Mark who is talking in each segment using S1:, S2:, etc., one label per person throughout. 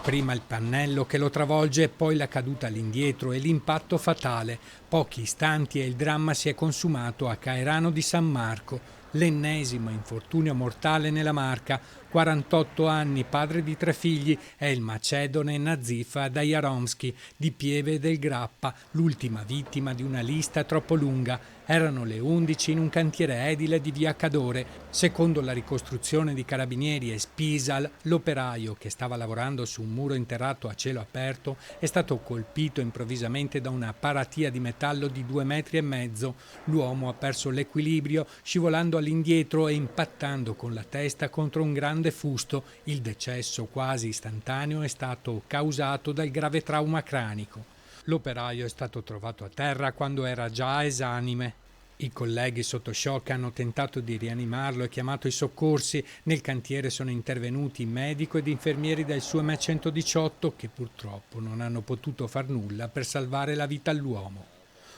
S1: Prima il pannello che lo travolge, poi la caduta all'indietro e l'impatto fatale. Pochi istanti e il dramma si è consumato a Caerano di San Marco, l'ennesimo infortunio mortale nella Marca. 48 anni, padre di 3 figli, è il macedone Nazif Dajaromski di Pieve del Grappa, l'ultima vittima di una lista troppo lunga. Erano le 11 in un cantiere edile di via Cadore. Secondo la ricostruzione di Carabinieri e Spisal, l'operaio che stava lavorando su un muro interrato a cielo aperto è stato colpito improvvisamente da una paratia di metallo di 2,5 metri. L'uomo ha perso l'equilibrio scivolando all'indietro e impattando con la testa contro un grande fusto. Il decesso quasi istantaneo è stato causato dal grave trauma cranico. L'operaio è stato trovato a terra quando era già esanime. I colleghi sotto shock hanno tentato di rianimarlo e chiamato i soccorsi. Nel cantiere sono intervenuti medico ed infermieri del SUEME 118 che purtroppo non hanno potuto far nulla per salvare la vita all'uomo.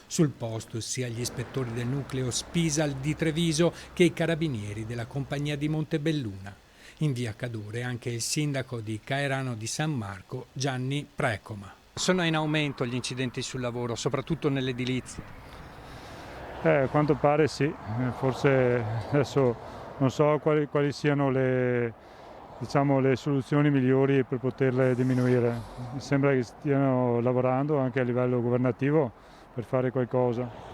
S1: Sul posto sia gli ispettori del nucleo Spisal di Treviso che i carabinieri della compagnia di Montebelluna. In via Cadore anche il sindaco di Caerano di San Marco, Gianni Precoma. Sono in aumento gli incidenti sul lavoro, soprattutto nell'edilizia.
S2: A quanto pare sì, forse adesso non so quali siano le soluzioni migliori per poterle diminuire. Mi sembra che stiano lavorando anche a livello governativo per fare qualcosa.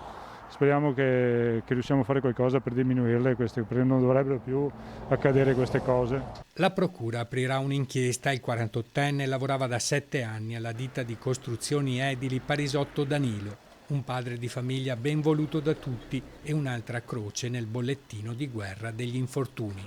S2: Speriamo che riusciamo a fare qualcosa per diminuirle, perché non dovrebbero più accadere queste cose.
S1: La procura aprirà un'inchiesta. Il 48enne lavorava da 7 anni alla ditta di costruzioni edili Parisotto Danilo, un padre di famiglia ben voluto da tutti e un'altra croce nel bollettino di guerra degli infortuni.